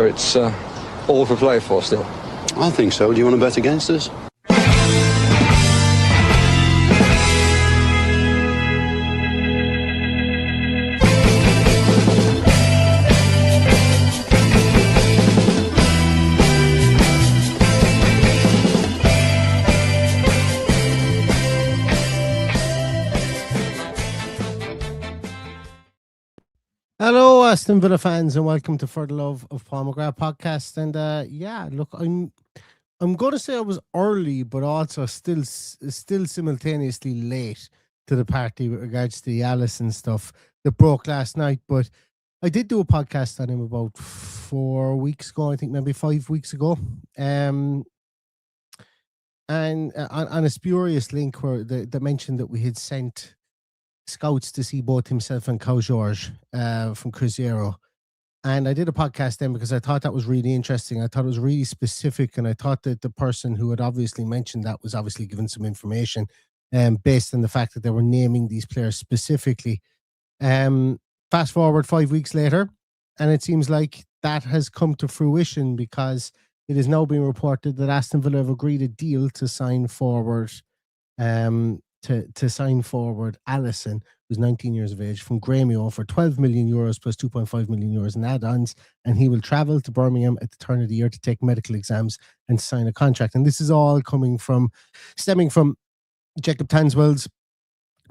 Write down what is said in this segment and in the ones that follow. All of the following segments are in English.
So it's all to play for still. I think so. Do you want to bet against us? Hello, Aston Villa fans, and welcome to For the Love of Paul McGrath podcast. And yeah, look, I'm going to say I was early, but also still simultaneously late to the party with regards to the Alysson stuff that broke last night. But I did do a podcast on him about 4 weeks ago, I think maybe 5 weeks ago, and on a spurious link where they mentioned that we had sent scouts to see both himself and Cow George from Cruzeiro. And I did a podcast then because I thought that was really interesting. I thought it was really specific, and I thought that the person who had obviously mentioned that was obviously given some information based on the fact that they were naming these players specifically. Fast forward 5 weeks later, and it seems like that has come to fruition because it is now being reported that Aston Villa have agreed a deal to sign forward to sign forward Alysson, who's 19 years of age, from Grêmio for 12 million euros plus 2.5 million euros in add-ons, and he will travel to Birmingham at the turn of the year to take medical exams and sign a contract. And this is all stemming from Jacob Tanswell's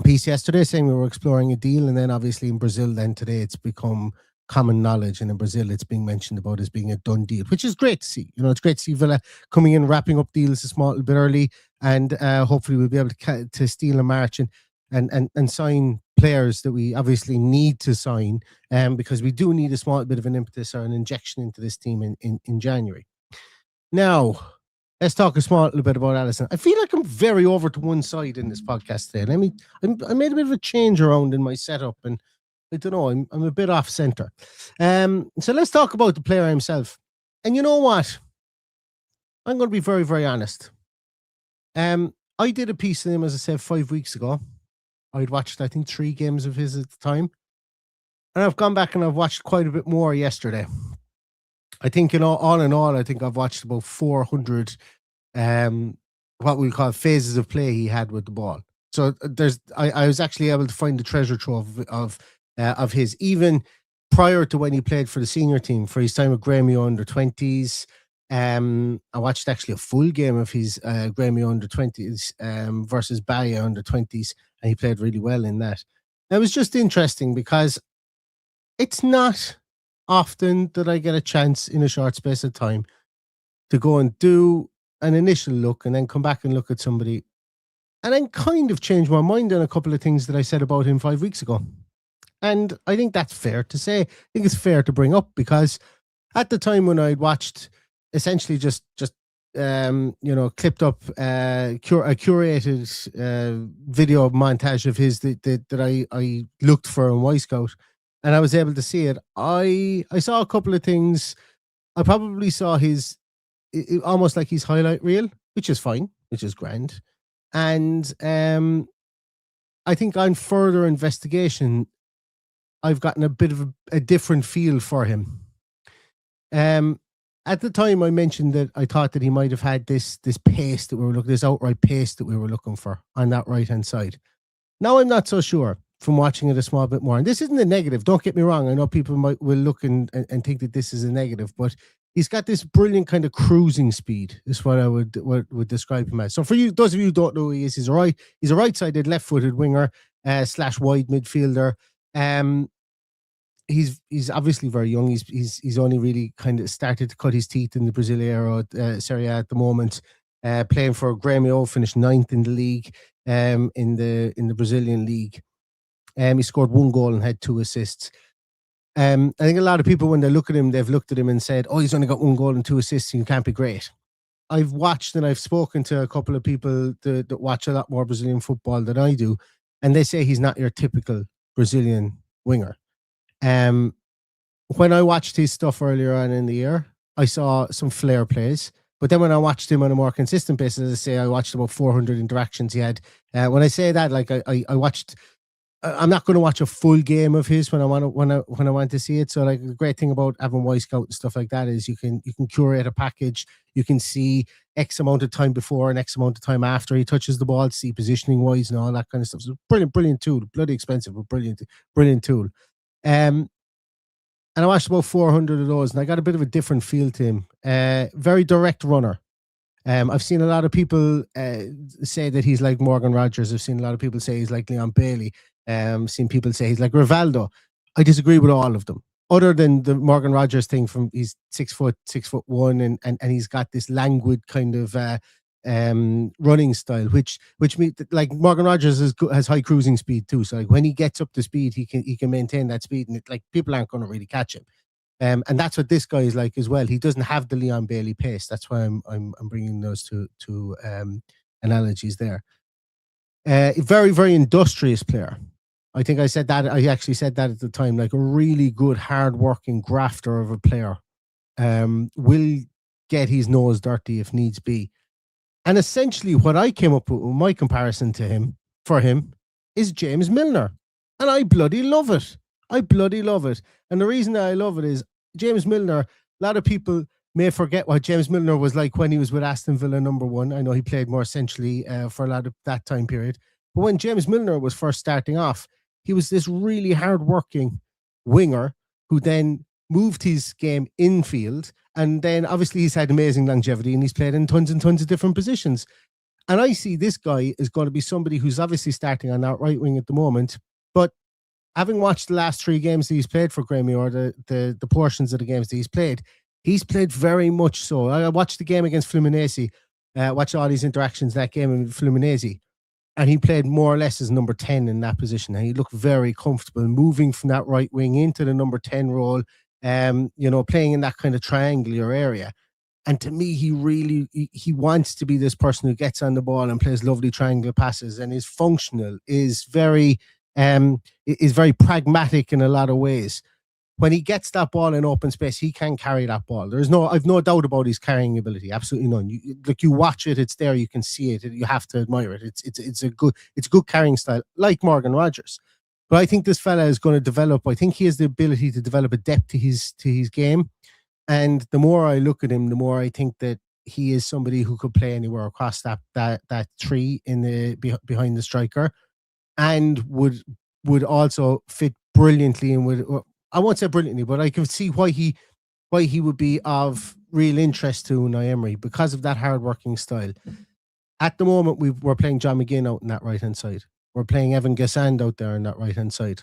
piece yesterday saying we were exploring a deal, and then obviously in Brazil then today it's become common knowledge, and in Brazil it's being mentioned about as being a done deal, which is great to see. You know, it's great to see Villa coming in, wrapping up deals a small bit early, and hopefully we'll be able to steal a march and sign players that we obviously need to sign, because we do need a small bit of an impetus or an injection into this team in January. Now, let's talk a small little bit about Alysson. I feel like I'm very over to one side in this podcast today. I made a bit of a change around in my setup, and I don't know, I'm a bit off center. So let's talk about the player himself. And you know what? I'm going to be very, very honest. I did a piece on him, as I said, 5 weeks ago. I'd watched, I think, 3 games of his at the time. And I've gone back and I've watched quite a bit more yesterday. I think, you know, all in all, I think I've watched about 400, what we call phases of play he had with the ball. So I was actually able to find the treasure trove of his, even prior to when he played for the senior team, for his time with Grêmio under 20s. I watched actually a full game of his Grêmio under 20s versus Bahia under 20s, and he played really well in that. And it was just interesting because it's not often that I get a chance in a short space of time to go and do an initial look and then come back and look at somebody and then kind of change my mind on a couple of things that I said about him 5 weeks ago. And I think that's fair to say. I think it's fair to bring up because at the time when I'd watched essentially just clipped up a curated video montage of his that I looked for on Y-Scout, and I was able to see it. I saw a couple of things. I probably saw his almost like his highlight reel, which is fine, which is grand. And I think on further investigation, I've gotten a bit of a different feel for him. At the time, I mentioned that I thought that he might have had this pace that we were looking, this outright pace that we were looking for on that right hand side. Now I'm not so sure from watching it a small bit more. And this isn't a negative. Don't get me wrong. I know people will look and think that this is a negative, but he's got this brilliant kind of cruising speed. Is what I would describe him as. So for you, those of you who don't know who he is, he's a right-sided, left-footed winger / wide midfielder. He's obviously very young. He's only really kind of started to cut his teeth in the Brasileiro Serie A at the moment. Playing for Grêmio, finished 9th in the league, in the Brazilian league. He scored 1 goal and had 2 assists. I think a lot of people, when they look at him, they've looked at him and said, "Oh, he's only got 1 goal and 2 assists. He can't be great." I've watched and I've spoken to a couple of people that watch a lot more Brazilian football than I do, and they say he's not your typical Brazilian winger. When I watched his stuff earlier on in the year, I saw some flair plays. But then when I watched him on a more consistent basis, as I say, I watched about 400 interactions he had. When I say that, like I watched I'm not going to watch a full game of his when I want to see it. So like the great thing about having Y Scout and stuff like that is you can curate a package. You can see X amount of time before and X amount of time after he touches the ball to see positioning wise and all that kind of stuff. So brilliant tool, bloody expensive, but brilliant tool. And I watched about 400 of those, and I got a bit of a different feel to him. Very direct runner. I've seen a lot of people say that he's like Morgan Rogers. I've seen a lot of people say he's like Leon Bailey. Seen people say he's like Rivaldo. I disagree with all of them. Other than the Morgan Rogers thing, from he's 6'1", and he's got this languid kind of running style, which means like Morgan Rogers has high cruising speed too. So like when he gets up to speed, he can maintain that speed, and like people aren't going to really catch him. And that's what this guy is like as well. He doesn't have the Leon Bailey pace. That's why I'm bringing those two analogies there. Very, very industrious player. I think I said that. I actually said that at the time. Like a really good, hard-working grafter of a player. Will get his nose dirty if needs be. And essentially, what I came up with my comparison to him for him is James Milner, and I bloody love it. I bloody love it. And the reason that I love it is James Milner. A lot of people may forget what James Milner was like when he was with Aston Villa #1. I know he played more essentially for a lot of that time period. But when James Milner was first starting off, he was this really hard-working winger who then moved his game infield. And then obviously he's had amazing longevity and he's played in tons and tons of different positions. And I see this guy is going to be somebody who's obviously starting on that right wing at the moment. But having watched the last 3 games that he's played for Grêmio, or the portions of the games that he's played very much so. I watched the game against Fluminense, watched all these interactions that game in Fluminense, and he played more or less as number 10 in that position. And he looked very comfortable moving from that right wing into the number 10 role, playing in that kind of triangular area. And to me, he wants to be this person who gets on the ball and plays lovely triangular passes, and is functional, is very pragmatic in a lot of ways. When he gets that ball in open space, he can carry that ball. I've no doubt about his carrying ability. Absolutely none. You watch it, it's there, you can see it, you have to admire it. It's a good carrying style, like Morgan Rogers. But I think this fella is going to develop. I think he has the ability to develop a depth to his game. And the more I look at him, the more I think that he is somebody who could play anywhere across that tree in the behind the striker, and would also fit brilliantly, and would, I won't say brilliantly, but I can see why he would be of real interest to Unai Emery because of that hard-working style. At the moment, we're playing John McGinn out in that right-hand side. We're playing Evan Gassand out there on that right-hand side.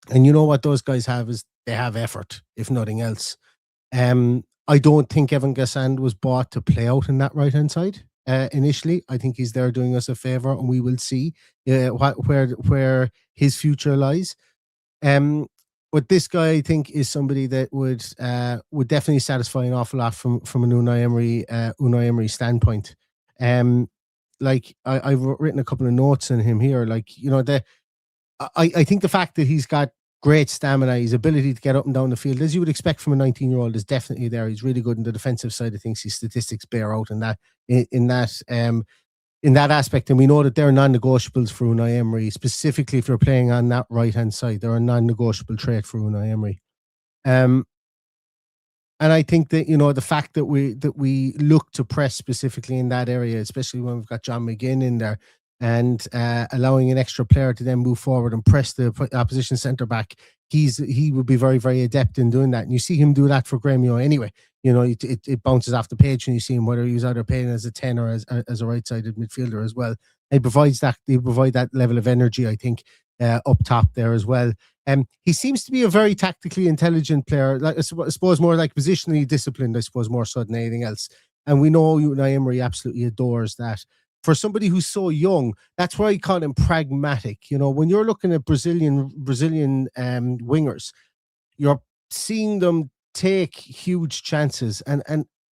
And you know what those guys have is they have effort, if nothing else. I don't think Evan Gassand was bought to play out in that right-hand side initially. I think he's there doing us a favour, and we will see where his future lies. But this guy, I think, is somebody that would definitely satisfy an awful lot from an Unai Emery standpoint. Like I've written a couple of notes on him here. Like, I think the fact that he's got great stamina, his ability to get up and down the field, as you would expect from a 19-year-old, is definitely there. He's really good in the defensive side of things. His statistics bear out in that aspect, and we know that they're non-negotiables for Unai Emery, specifically if they're playing on that right-hand side. They're a non-negotiable trait for Unai Emery. And I think that, the fact that we look to press specifically in that area, especially when we've got John McGinn in there, and allowing an extra player to then move forward and press the opposition centre-back, he would be very, very adept in doing that. And you see him do that for Grêmio anyway. It bounces off the page, and you see him whether he's either playing as a 10 or as a right-sided midfielder as well. He provide that level of energy, I think, up top there as well. He seems to be a very tactically intelligent player. Like, I suppose more like positionally disciplined, I suppose, more so than anything else. And we know Unai Emery absolutely adores that. For somebody who's so young, that's why I call him pragmatic. When you're looking at Brazilian wingers, you're seeing them take huge chances. And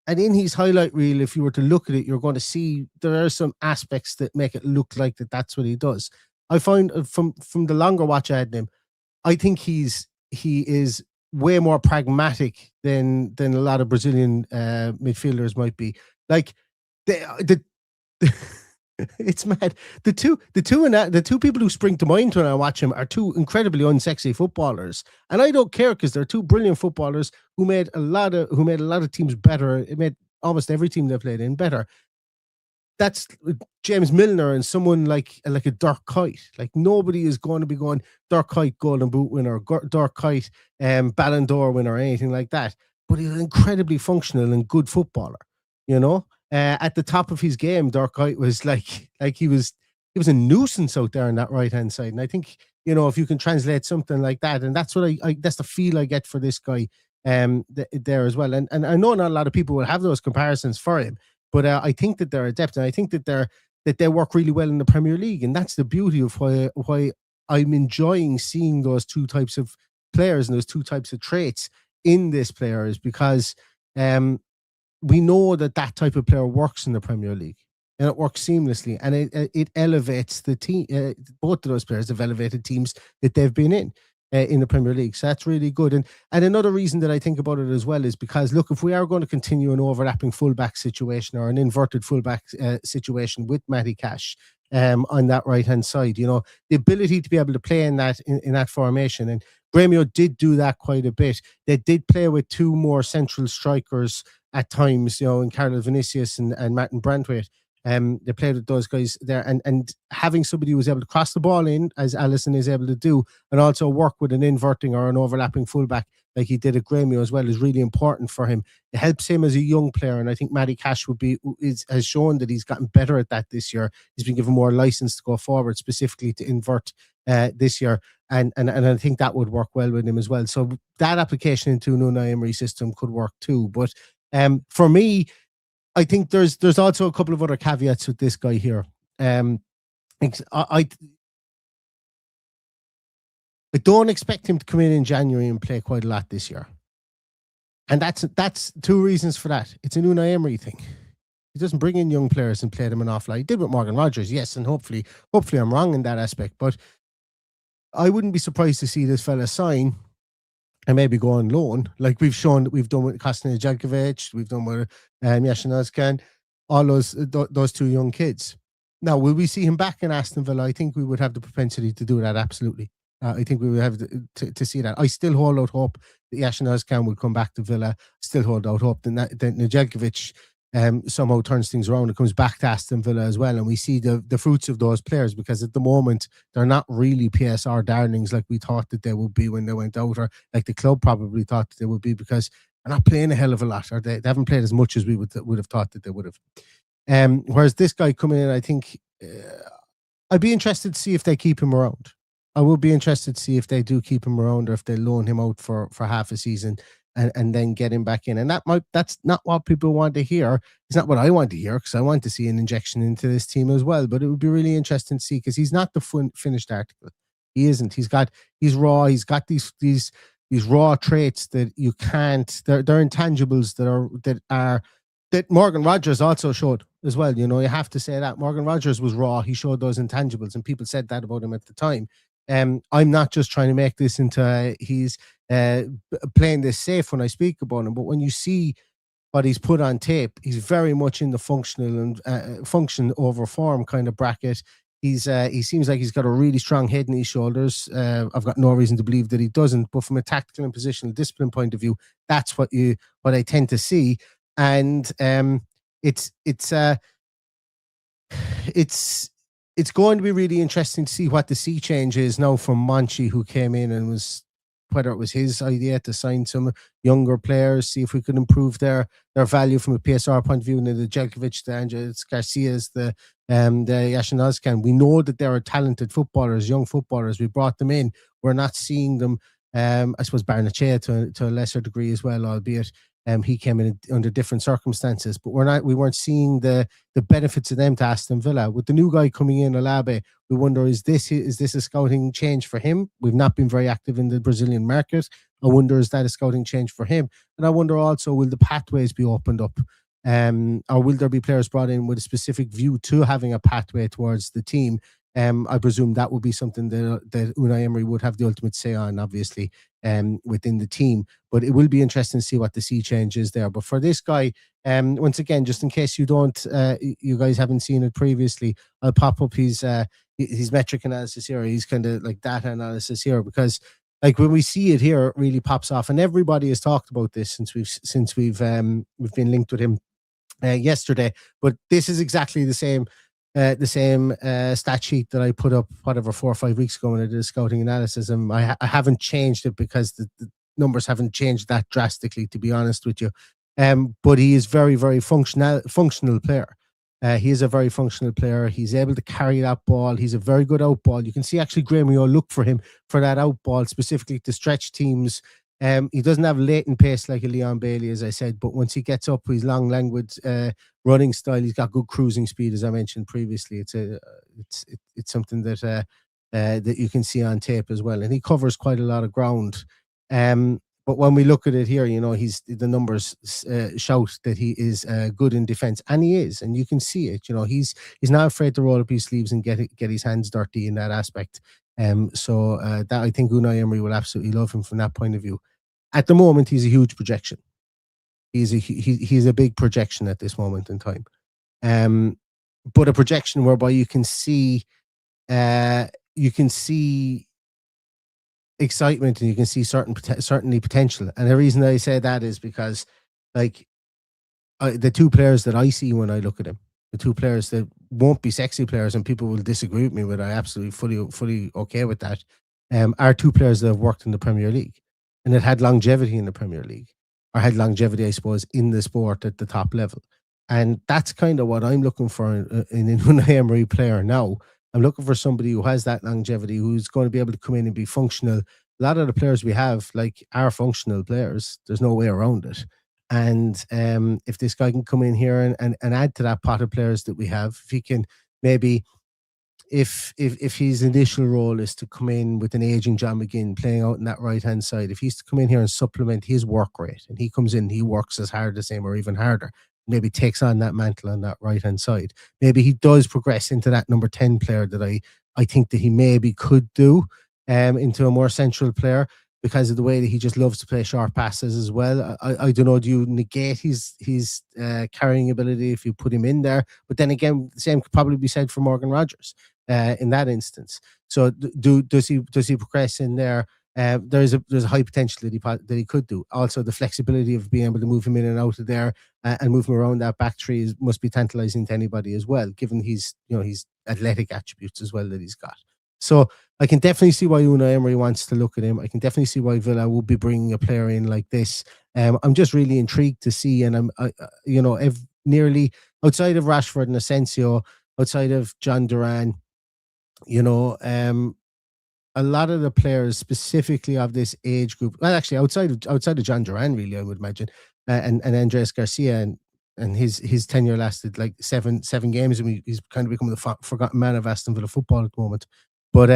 in his highlight reel, if you were to look at it, you're going to see there are some aspects that make it look like that's what he does. I find from the longer watch I had him, I think he is way more pragmatic than a lot of Brazilian midfielders might be. Like the It's mad. The two people who spring to mind when I watch him are two incredibly unsexy footballers, and I don't care because they're two brilliant footballers who made a lot of teams better. It made almost every team they played in better. That's James Milner and someone like a Dirk Kuyt. Like nobody is going to be going Dirk Kuyt Golden Boot winner, Dirk Kuyt Ballon d'Or winner, or anything like that. But he's an incredibly functional and good footballer. You know, at the top of his game, Dirk Kuyt was like he was a nuisance out there on that right hand side. And I think, you know, if you can translate something like that, and that's what I that's the feel I get for this guy there as well. And I know not a lot of people will have those comparisons for him. But I think that they're adept, and I think that they work really well in the Premier League, and that's the beauty of why I'm enjoying seeing those two types of players and those two types of traits in this player, is because we know that type of player works in the Premier League, and it works seamlessly, and it elevates the team. Both of those players have elevated teams that they've been in the Premier League. So that's really good. And another reason that I think about it as well is because, look, if we are going to continue an overlapping fullback situation or an inverted fullback situation with Matty Cash on that right-hand side, you know, the ability to be able to play in that formation. And Grêmio did do that quite a bit. They did play with two more central strikers at times, you know, in Carlos Vinicius and Martin Brandwaite. They played with those guys there, and having somebody who was able to cross the ball in, as Alysson is able to do, and also work with an inverting or an overlapping fullback like he did at Grêmio as well, is really important for him. It helps him as a young player, and I think Matty Cash has shown that he's gotten better at that this year. He's been given more license to go forward, specifically to invert this year, and I think that would work well with him as well. So that application into an Unai Emery system could work too. But for me, I think there's also a couple of other caveats with this guy here. I don't expect him to come in January and play quite a lot this year, and that's two reasons for that. It's an Unai Emery thing. He doesn't bring in young players and play them an awful lot. He did with Morgan Rogers, yes, and hopefully I'm wrong in that aspect. But I wouldn't be surprised to see this fella sign and maybe go on loan, like we've shown that we've done with Kostin Nedeljkovic, we've done with Aston Özcan, all those two young kids. Now, will we see him back in Aston Villa? I think we would have the propensity to do that, absolutely. I think we would have to see that. I still hold out hope that Aston Özcan will come back to Villa. Still hold out hope that Nedeljkovic somehow turns things around and comes back to Aston Villa as well, and we see the fruits of those players, because at the moment they're not really PSR darlings like we thought that they would be when they went out, or like the club probably thought that they would be, because they're not playing a hell of a lot, or they haven't played as much as we would have thought that they would have. Whereas this guy coming in, I think I'd be interested to see if they keep him around. I will be interested to see if they do keep him around, or if they loan him out for half a season and then get him back in. And that's not what people want to hear. It's not what I want to hear, because I want to see an injection into this team as well. But it would be really interesting to see, because he's not the finished article. He isn't. He's raw. He's got these raw traits that you can't. They're intangibles that Morgan Rogers also showed as well. You know, you have to say that Morgan Rogers was raw. He showed those intangibles, and people said that about him at the time. I'm not just trying to make this into he's playing this safe when I speak about him, but when you see what he's put on tape, he's very much in the functional and function over form kind of bracket. He seems like he's got a really strong head in his shoulders. I've got no reason to believe that he doesn't, but from a tactical and positional discipline point of view, that's what I tend to see. And it's going to be really interesting to see what the sea change is now from Monchi, who came in and whether it was his idea to sign some younger players, see if we could improve their value from a PSR point of view. And the Nedeljkovic, the Angels Garcias, the Aston Özcan. We know that there are talented footballers, young footballers. We brought them in. We're not seeing them. I suppose Barnechea to a lesser degree as well, albeit he came in under different circumstances, but we weren't seeing the benefits of them to Aston Villa. With the new guy coming in, Alabe, we wonder, is this a scouting change for him? We've not been very active in the Brazilian market. I wonder, is that a scouting change for him? And I wonder also, will the pathways be opened up? Or will there be players brought in with a specific view to having a pathway towards the team? I presume that would be something that Unai Emery would have the ultimate say on, obviously, within the team. But it will be interesting to see what the sea change is there. But for this guy, once again, just in case you guys haven't seen it previously, I'll pop up his metric analysis here. He's kind of like data analysis here, because like when we see it here, it really pops off. And everybody has talked about this since we've been linked with him yesterday. But this is exactly the same stat sheet that I put up whatever 4 or 5 weeks ago when I did a scouting analysis, and I haven't changed it because the numbers haven't changed that drastically, to be honest with you. But he is very, very functional player. He is a very functional player. He's able to carry that ball. He's a very good out ball. You can see actually Graham Mayo look for him for that out ball, specifically to stretch teams. He doesn't have latent pace like a Leon Bailey, as I said, but once he gets up his long, languid running style, he's got good cruising speed, as I mentioned previously. It's something that you can see on tape as well, and he covers quite a lot of ground. But when we look at it here, the numbers shout that he is good in defense, and he is, and you can see it. He's not afraid to roll up his sleeves and get his hands dirty in that aspect. So that I think Unai Emery will absolutely love him from that point of view. At the moment, he's a huge projection. He's a big projection at this moment in time. But a projection whereby you can see excitement, and you can see certainly potential. And the reason I say that is because, like, the two players that I see when I look at him, the two players that won't be sexy players, and people will disagree with me, but I absolutely fully okay with that, are two players that have worked in the Premier League and that had longevity in the Premier League, or had longevity, I suppose, in the sport at the top level. And that's kind of what I'm looking for in an Unai Emery player now. I'm looking for somebody who has that longevity, who's going to be able to come in and be functional. A lot of the players we have, like, are functional players. There's no way around it. And if this guy can come in here and add to that pot of players that we have, if he can maybe, if his initial role is to come in with an aging John McGinn playing out in that right-hand side, if he's to come in here and supplement his work rate, and he comes in, he works as hard as him or even harder, maybe takes on that mantle on that right-hand side, maybe he does progress into that number 10 player that I think that he maybe could do, into a more central player, because of the way that he just loves to play short passes as well. I don't know, do you negate his carrying ability if you put him in there? But then again, the same could probably be said for Morgan Rogers in that instance. So does he progress in there? There's a high potential that he could do. Also, the flexibility of being able to move him in and out of there and move him around that back three must be tantalizing to anybody as well, given his athletic attributes as well that he's got. So I can definitely see why Unai Emery wants to look at him. I can definitely see why Villa will be bringing a player in like this. I'm just really intrigued to see, and nearly outside of Rashford and Asensio, outside of John Duran, a lot of the players specifically of this age group, well, actually outside of John Duran, really, I would imagine, and Andres Garcia, and his tenure lasted like seven games, and he's kind of become the forgotten man of Aston Villa football at the moment. But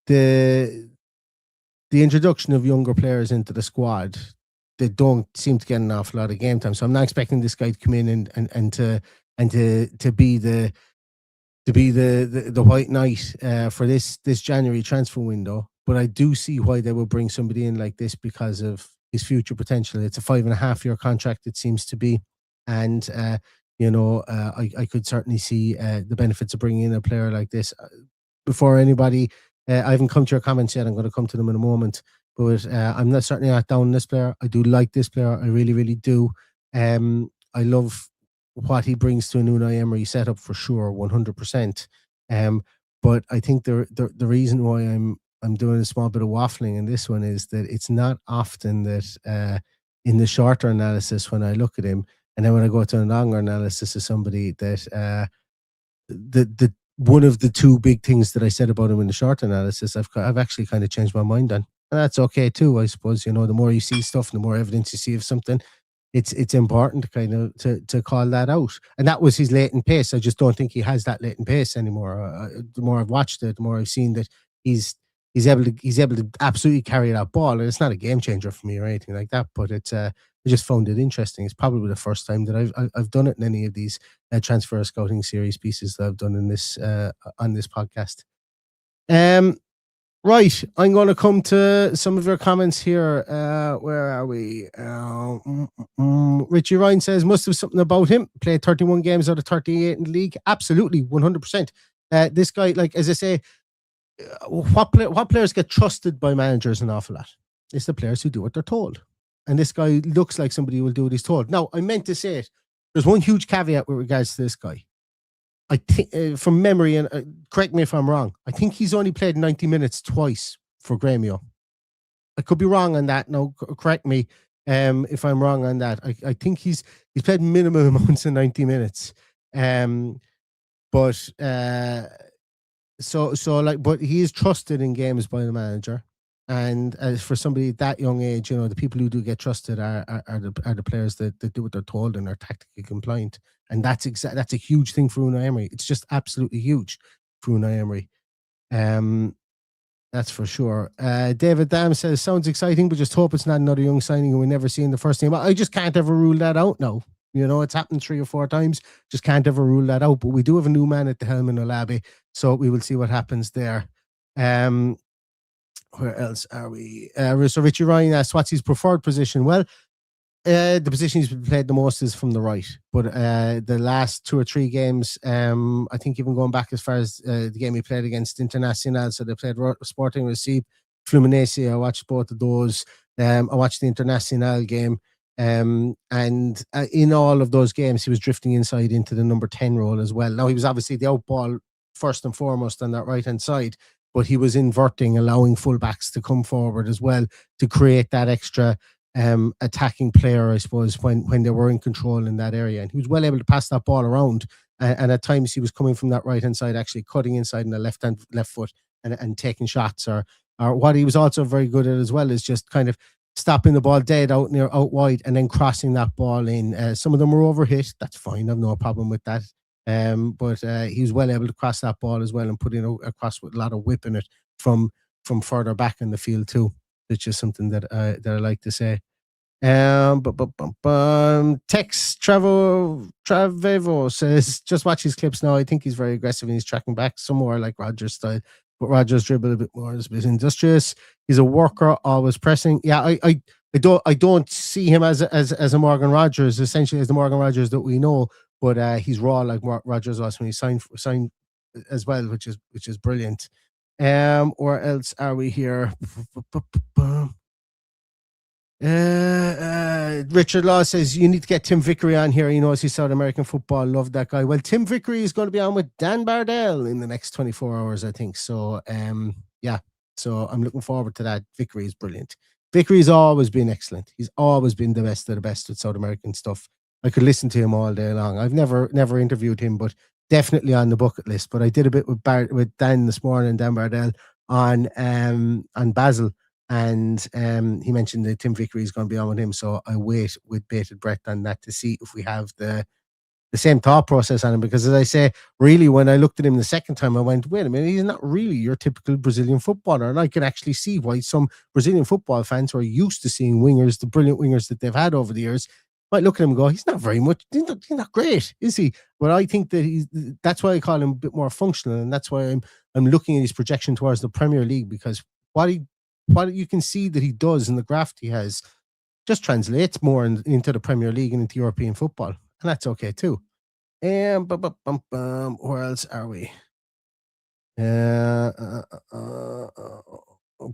the introduction of younger players into the squad, they don't seem to get an awful lot of game time. So I'm not expecting this guy to come in and to be the white knight for this January transfer window. But I do see why they will bring somebody in like this, because of his future potential. It's a 5.5-year contract, it seems to be, and I could certainly see the benefits of bringing in a player like this. Before anybody, I haven't come to your comments yet. I'm going to come to them in a moment, but I'm certainly not down on this player. I do like this player. I really, really do. I love what he brings to an Unai Emery setup for sure, 100%. But I think the reason why I'm doing a small bit of waffling in this one is that it's not often that in the shorter analysis, when I look at him, and then when I go to a longer analysis of somebody, that the one of the two big things that I said about him in the short analysis, I've actually kind of changed my mind on. And that's okay too, I suppose. The more you see stuff, the more evidence you see of something, it's important to kind of to call that out. And that was his latent pace. I just don't think he has that latent pace anymore. The more I've watched it, the more I've seen that he's he's able to absolutely carry that ball. And it's not a game changer for me or anything like that, but it's I just found it interesting. It's probably the first time that I've done it in any of these transfer scouting series pieces that I've done in this on this podcast. Right, I'm going to come to some of your comments here. Where are we? Richie Ryan says, must have something about him. Played 31 games out of 38 in the league. Absolutely, 100%. This guy, like, as I say, what players get trusted by managers an awful lot? It's the players who do what they're told. And this guy looks like somebody who will do what he's told. Now, I meant to say it. There's one huge caveat with regards to this guy. I think, from memory, and correct me if I'm wrong, I think he's only played 90 minutes twice for Grêmio. I could be wrong on that. No, correct me if I'm wrong on that. I think he's played minimum amounts of 90 minutes. But he is trusted in games by the manager. And as for somebody at that young age, you know, the people who do get trusted are the players that do what they're told and are tactically compliant. And that's a huge thing for Unai Emery. It's just absolutely huge for Unai Emery. That's for sure. David Dam says, sounds exciting, but just hope it's not another young signing we never see in the first team. I just can't ever rule that out now. You know, it's happened 3 or 4 times. Just can't ever rule that out. But we do have a new man at the helm in Olabi, so we will see what happens there. Where else are we? So Richie Ryan asks, what's his preferred position? Well, the position he's played the most is from the right. But the last 2 or 3 games, I think even going back as far as the game he played against Internacional, so they played Sporting Recife, Fluminense. I watched both of those. I watched the Internacional game. And in all of those games, he was drifting inside into the number 10 role as well. Now, he was obviously the outball first and foremost on that right-hand side, but he was inverting, allowing fullbacks to come forward as well to create that extra attacking player, I suppose, when they were in control in that area. And he was well able to pass that ball around. And at times he was coming from that right-hand side, actually cutting inside in the left foot and taking shots. Or what he was also very good at as well is just kind of stopping the ball dead out wide and then crossing that ball in. Some of them were overhit. That's fine. I've no problem with that. But he was well able to cross that ball as well and put in a cross with a lot of whip in it from further back in the field too. It's just something that I like to say. Tex Travevo says, just watch his clips now. I think he's very aggressive and he's tracking back somewhere like Rodgers style. But Rodgers dribble a bit more, is a bit industrious. He's a worker, always pressing. Yeah, I don't see him as a Morgan Rodgers, essentially as the Morgan Rodgers that we know. But he's raw like Rodgers was when he signed as well, which is brilliant. Or else are we here? Richard Law says, you need to get Tim Vickery on here. He knows he's South American football. Love that guy. Well, Tim Vickery is going to be on with Dan Bardell in the next 24 hours, I think. So, yeah. So I'm looking forward to that. Vickery is brilliant. Vickery's always been excellent. He's always been the best of the best with South American stuff. I could listen to him all day long. I've never interviewed him, but definitely on the bucket list. But I did a bit with Dan this morning, Dan Bardell, on Basel. And he mentioned that Tim Vickery is going to be on with him. So I wait with bated breath on that to see if we have the same thought process on him. Because as I say, really, when I looked at him the second time, I went, wait a minute, he's not really your typical Brazilian footballer. And I can actually see why some Brazilian football fans who are used to seeing wingers, the brilliant wingers that they've had over the years, might look at him and go, he's not very much, he's not great, is he? But I think that that's why I call him a bit more functional. And that's why I'm looking at his projection towards the Premier League, because what you can see that he does and the graft he has just translates more into the Premier League and into European football. And that's okay too. Where else are we?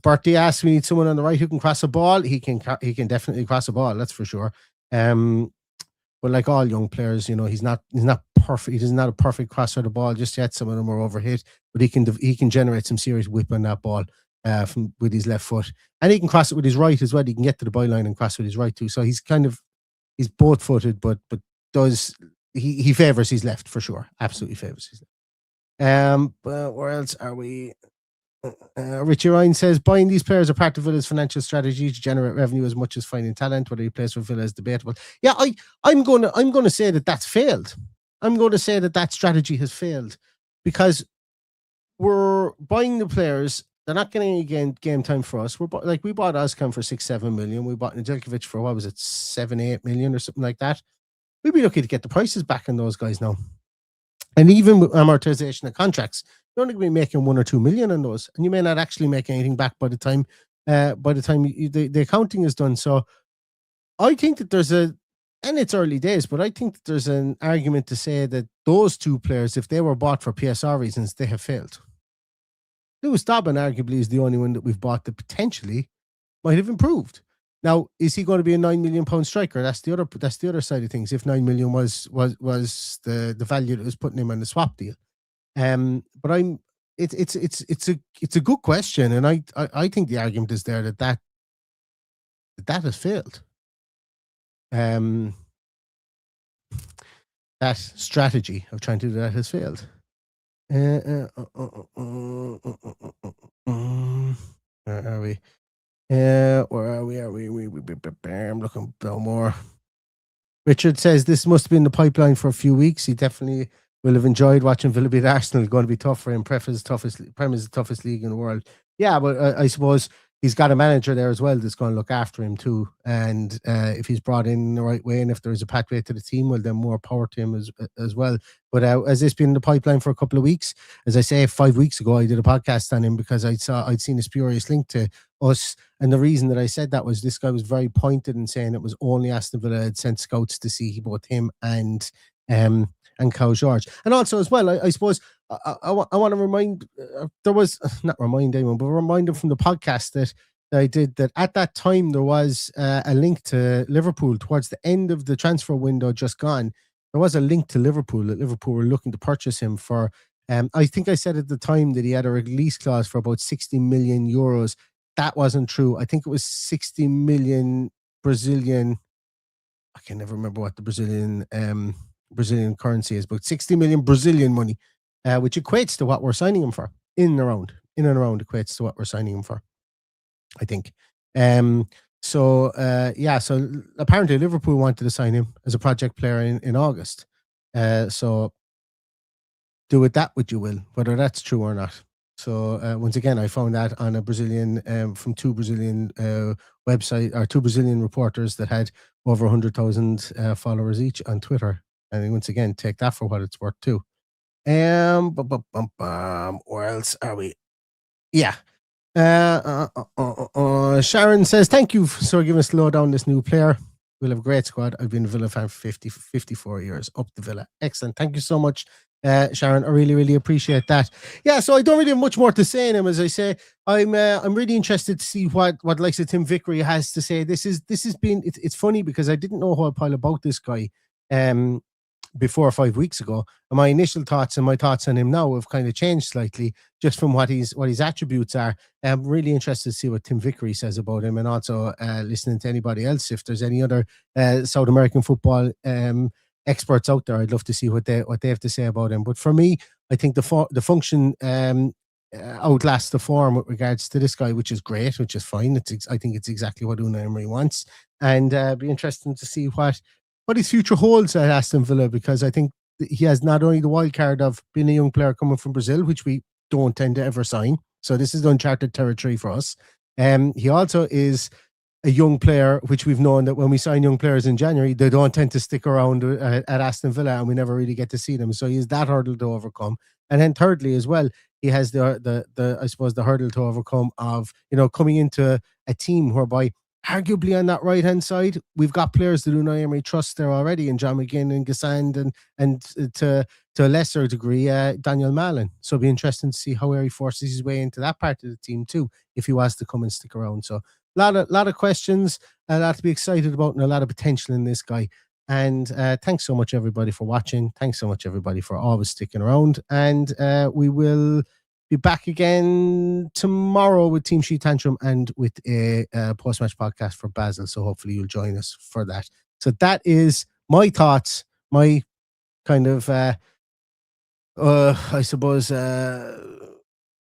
Bertie asks, we need someone on the right who can cross a ball. He can definitely cross a ball, that's for sure. But like all young players, you know, he's not perfect. He's not a perfect crosser of the ball just yet. Some of them are overhit, but he can generate some serious whip on that ball with his left foot, and he can cross it with his right as well. He can get to the byline and cross with his right too. So he's both footed, but he favors his left for sure. Absolutely favors his left. But where else are we? Richie Ryan says, buying these players are part of Villa's financial strategy to generate revenue as much as finding talent. Whether he plays for Villa is debatable. Yeah, I'm going to say that that's failed. I'm going to say that strategy has failed, because we're buying the players they're not getting any game time for us. We bought Oscom for 6-7 million. We bought Nedeljkovic for, what was it, 7-8 million or something like that. We'd be lucky to get the prices back on those guys now. And even with amortization of contracts, you're only going to be making 1 or 2 million on those, and you may not actually make anything back by the time the accounting is done. So I think that and it's early days, but I think that there's an argument to say that those two players, if they were bought for PSR reasons, they have failed. Lewis Dobbin arguably is the only one that we've bought that potentially might have improved. Now, is he going to be a £9 million striker? That's the other side of things. If 9 million was the value that was putting him on the swap deal, but it's a good question, and I think the argument is there that has failed. That strategy of trying to do that has failed. Where are we? I'm looking down more. Richard says this must have been the pipeline for a few weeks. He definitely will have enjoyed watching Villa beat Arsenal. Going to be tough for him. Prem is the toughest league in the world. Yeah, but I suppose he's got a manager there as well that's going to look after him too. And if he's brought in the right way, and if there's a pathway to the team, well, then more power to him as well. But has this been in the pipeline for a couple of weeks? As I say, 5 weeks ago, I did a podcast on him because I'd seen a spurious link to us. And the reason that I said that was this guy was very pointed in saying it was only Aston Villa had sent scouts to see both him and Kyle George. And also as well, I suppose I want to remind, remind him from the podcast that I did, that at that time there was a link to Liverpool towards the end of the transfer window just gone. There was a link to Liverpool that Liverpool were looking to purchase him for. I think I said at the time that he had a release clause for about 60 million euros. That wasn't true. I think it was 60 million Brazilian. I can never remember what the Brazilian currency is, but 60 million Brazilian money, which equates to what we're signing him for in and around equates to what we're signing him for, I think. So apparently Liverpool wanted to sign him as a project player in August. So do with that what you will, whether that's true or not. So once again, I found that on a Brazilian, from two Brazilian website, or two Brazilian reporters that had over 100,000 followers each on Twitter. And once again, take that for what it's worth too. Where else are we? Yeah. Sharon says, thank you for giving us low down this new player. We'll have a great squad. I've been a Villa fan for 54 years. Up the Villa. Excellent. Thank you so much, Sharon. I really, really appreciate that. Yeah, so I don't really have much more to say in him. As I say, I'm really interested to see what likes of Tim Vickery has to say. It's funny because I didn't know a whole pile about this guy before 5 weeks ago, and my initial thoughts and my thoughts on him now have kind of changed slightly just from what his attributes are. I'm really interested to see what Tim Vickery says about him, and also listening to anybody else. If there's any other South American football experts out there, I'd love to see what they have to say about him. But for me, I think the function outlasts the form with regards to this guy, which is great, which is fine. I think it's exactly what Unai Emery wants, and be interesting to see what his future holds at Aston Villa, because I think he has not only the wild card of being a young player coming from Brazil, which we don't tend to ever sign. So this is uncharted territory for us. He also is a young player, which we've known that when we sign young players in January, they don't tend to stick around at Aston Villa, and we never really get to see them. So he has that hurdle to overcome. And then thirdly as well, he has the I suppose the hurdle to overcome of, coming into a team whereby arguably on that right-hand side, we've got players that Unai Emery trusts there already, in John McGinn and Gassand, and to a lesser degree, Daniel Malen. So it'll be interesting to see how he forces his way into that part of the team too, if he was to come and stick around. So a lot of questions, a lot to be excited about, and a lot of potential in this guy. And thanks so much, everybody, for watching. Thanks so much, everybody, for always sticking around. And we will be back again tomorrow with Team Sheet Tantrum and with a post-match podcast for Basel. So hopefully you'll join us for that. So that is my thoughts, my kind of, I suppose,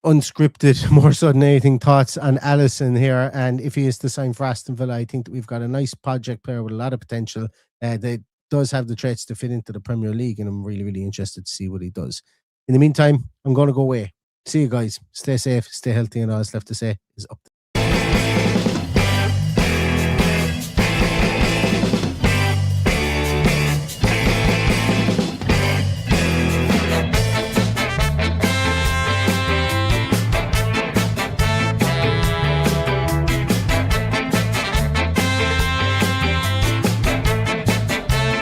unscripted, more so than anything, thoughts on Alysson here. And if he is to sign for Aston Villa, I think that we've got a nice project player with a lot of potential that does have the traits to fit into the Premier League. And I'm really, really interested to see what he does. In the meantime, I'm going to go away. See you guys. Stay safe, stay healthy, and all that's left to say is up.